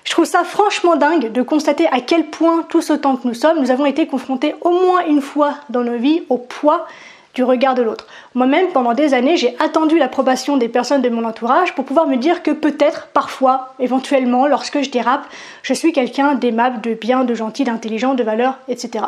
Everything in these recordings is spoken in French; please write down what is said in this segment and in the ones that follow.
Je trouve ça franchement dingue de constater à quel point, tous autant que nous sommes, nous avons été confrontés au moins une fois dans nos vies au poids du regard de l'autre. Moi-même, pendant des années, j'ai attendu l'approbation des personnes de mon entourage pour pouvoir me dire que peut-être, parfois, éventuellement, lorsque je dérape, je suis quelqu'un d'aimable, de bien, de gentil, d'intelligent, de valeur, etc.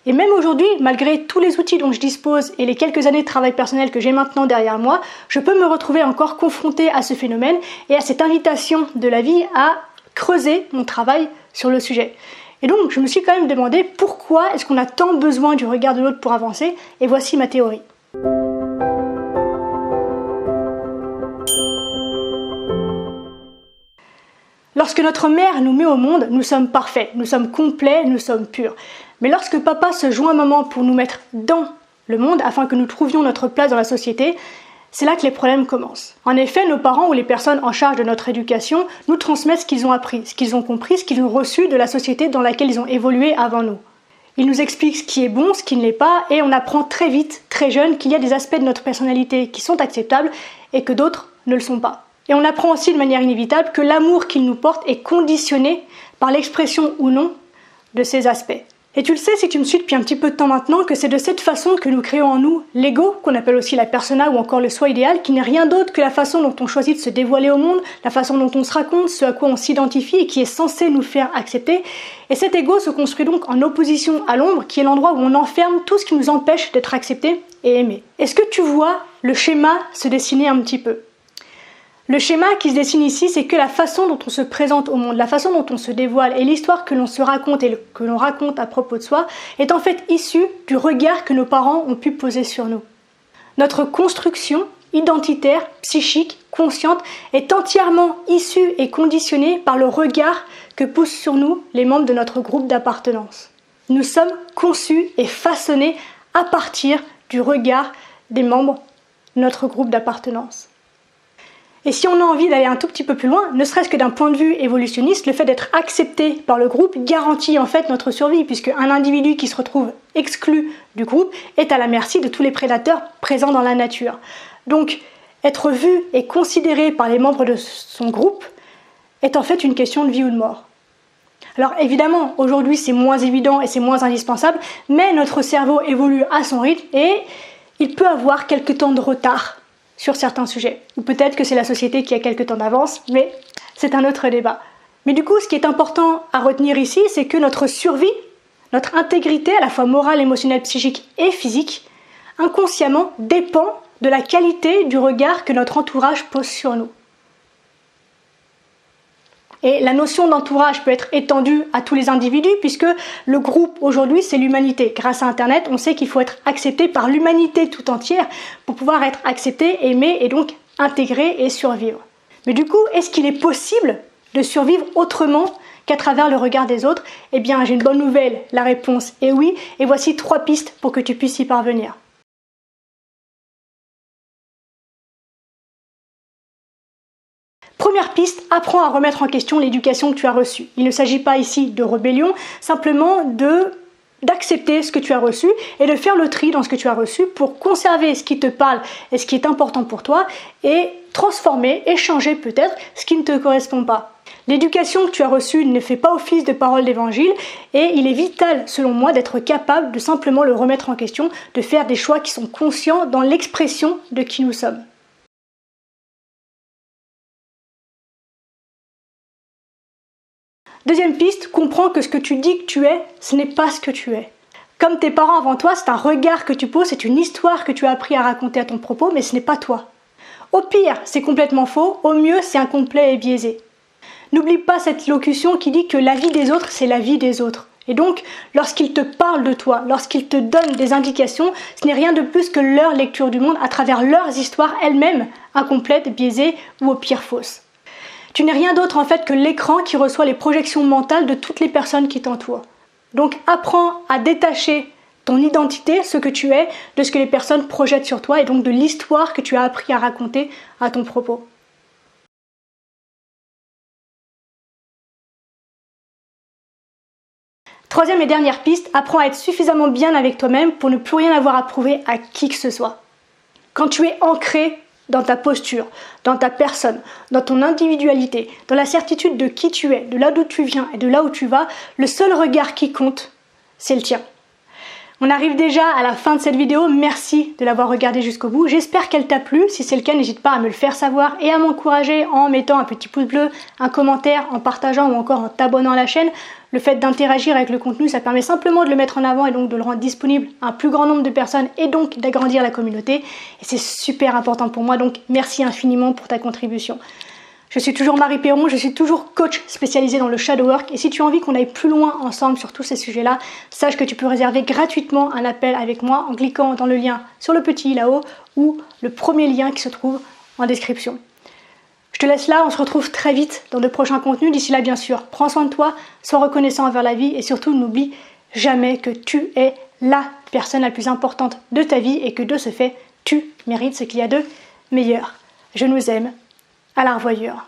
Et même aujourd'hui, malgré tous les outils dont je dispose et les quelques années de travail personnel que j'ai maintenant derrière moi, je peux me retrouver encore confrontée à ce phénomène et à cette invitation de la vie à creuser mon travail sur le sujet. Et donc, je me suis quand même demandé pourquoi est-ce qu'on a tant besoin du regard de l'autre pour avancer, et voici ma théorie. Lorsque notre mère nous met au monde, nous sommes parfaits, nous sommes complets, nous sommes purs. Mais lorsque papa se joint à maman pour nous mettre dans le monde, afin que nous trouvions notre place dans la société, c'est là que les problèmes commencent. En effet, nos parents ou les personnes en charge de notre éducation nous transmettent ce qu'ils ont appris, ce qu'ils ont compris, ce qu'ils ont reçu de la société dans laquelle ils ont évolué avant nous. Ils nous expliquent ce qui est bon, ce qui ne l'est pas, et on apprend très vite, très jeune, qu'il y a des aspects de notre personnalité qui sont acceptables et que d'autres ne le sont pas. Et on apprend aussi de manière inévitable que l'amour qu'ils nous portent est conditionné par l'expression ou non de ces aspects. Et tu le sais, si tu me suis depuis un petit peu de temps maintenant, que c'est de cette façon que nous créons en nous l'ego, qu'on appelle aussi la persona ou encore le soi idéal, qui n'est rien d'autre que la façon dont on choisit de se dévoiler au monde, la façon dont on se raconte, ce à quoi on s'identifie et qui est censé nous faire accepter. Et cet ego se construit donc en opposition à l'ombre, qui est l'endroit où on enferme tout ce qui nous empêche d'être accepté et aimé. Est-ce que tu vois le schéma se dessiner un petit peu ? Le schéma qui se dessine ici, c'est que la façon dont on se présente au monde, la façon dont on se dévoile et l'histoire que l'on se raconte et que l'on raconte à propos de soi est en fait issue du regard que nos parents ont pu poser sur nous. Notre construction identitaire, psychique, consciente est entièrement issue et conditionnée par le regard que posent sur nous les membres de notre groupe d'appartenance. Nous sommes conçus et façonnés à partir du regard des membres de notre groupe d'appartenance. Et si on a envie d'aller un tout petit peu plus loin, ne serait-ce que d'un point de vue évolutionniste, le fait d'être accepté par le groupe garantit en fait notre survie, puisque un individu qui se retrouve exclu du groupe est à la merci de tous les prédateurs présents dans la nature. Donc, être vu et considéré par les membres de son groupe est en fait une question de vie ou de mort. Alors évidemment, aujourd'hui c'est moins évident et c'est moins indispensable, mais notre cerveau évolue à son rythme et il peut avoir quelques temps de retard sur certains sujets. Ou peut-être que c'est la société qui a quelques temps d'avance, mais c'est un autre débat. Mais du coup, ce qui est important à retenir ici, c'est que notre survie, notre intégrité, à la fois morale, émotionnelle, psychique et physique, inconsciemment dépend de la qualité du regard que notre entourage pose sur nous. Et la notion d'entourage peut être étendue à tous les individus puisque le groupe aujourd'hui c'est l'humanité. Grâce à Internet, on sait qu'il faut être accepté par l'humanité tout entière pour pouvoir être accepté, aimé et donc intégré et survivre. Mais du coup, est-ce qu'il est possible de survivre autrement qu'à travers le regard des autres ? Eh bien, j'ai une bonne nouvelle, la réponse est oui, et voici 3 pistes pour que tu puisses y parvenir. Première piste, apprends à remettre en question l'éducation que tu as reçue. Il ne s'agit pas ici de rébellion, simplement d'accepter ce que tu as reçu et de faire le tri dans ce que tu as reçu pour conserver ce qui te parle et ce qui est important pour toi et transformer, échanger peut-être ce qui ne te correspond pas. L'éducation que tu as reçue ne fait pas office de parole d'évangile et il est vital, selon moi, d'être capable de simplement le remettre en question, de faire des choix qui sont conscients dans l'expression de qui nous sommes. Deuxième piste, comprends que ce que tu dis que tu es, ce n'est pas ce que tu es. Comme tes parents avant toi, c'est un regard que tu poses, c'est une histoire que tu as appris à raconter à ton propos, mais ce n'est pas toi. Au pire, c'est complètement faux, au mieux, c'est incomplet et biaisé. N'oublie pas cette locution qui dit que la vie des autres, c'est la vie des autres. Et donc, lorsqu'ils te parlent de toi, lorsqu'ils te donnent des indications, ce n'est rien de plus que leur lecture du monde à travers leurs histoires elles-mêmes, incomplètes, biaisées ou au pire fausses. Tu n'es rien d'autre en fait que l'écran qui reçoit les projections mentales de toutes les personnes qui t'entourent. Donc apprends à détacher ton identité, ce que tu es, de ce que les personnes projettent sur toi et donc de l'histoire que tu as appris à raconter à ton propos. Troisième et dernière piste, apprends à être suffisamment bien avec toi-même pour ne plus rien avoir à prouver à qui que ce soit. Quand tu es ancré dans ta posture, dans ta personne, dans ton individualité, dans la certitude de qui tu es, de là d'où tu viens et de là où tu vas, le seul regard qui compte, c'est le tien. On arrive déjà à la fin de cette vidéo, merci de l'avoir regardée jusqu'au bout, j'espère qu'elle t'a plu, si c'est le cas n'hésite pas à me le faire savoir et à m'encourager en mettant un petit pouce bleu, un commentaire, en partageant ou encore en t'abonnant à la chaîne. Le fait d'interagir avec le contenu, ça permet simplement de le mettre en avant et donc de le rendre disponible à un plus grand nombre de personnes et donc d'agrandir la communauté. Et c'est super important pour moi, donc merci infiniment pour ta contribution. Je suis toujours Marie Perron, je suis toujours coach spécialisée dans le shadow work et si tu as envie qu'on aille plus loin ensemble sur tous ces sujets-là, sache que tu peux réserver gratuitement un appel avec moi en cliquant dans le lien sur le petit i là-haut ou le premier lien qui se trouve en description. Je te laisse là, on se retrouve très vite dans de prochains contenus. D'ici là, bien sûr, prends soin de toi, sois reconnaissant envers la vie et surtout n'oublie jamais que tu es la personne la plus importante de ta vie et que de ce fait, tu mérites ce qu'il y a de meilleur. Je nous aime. À la revoyure.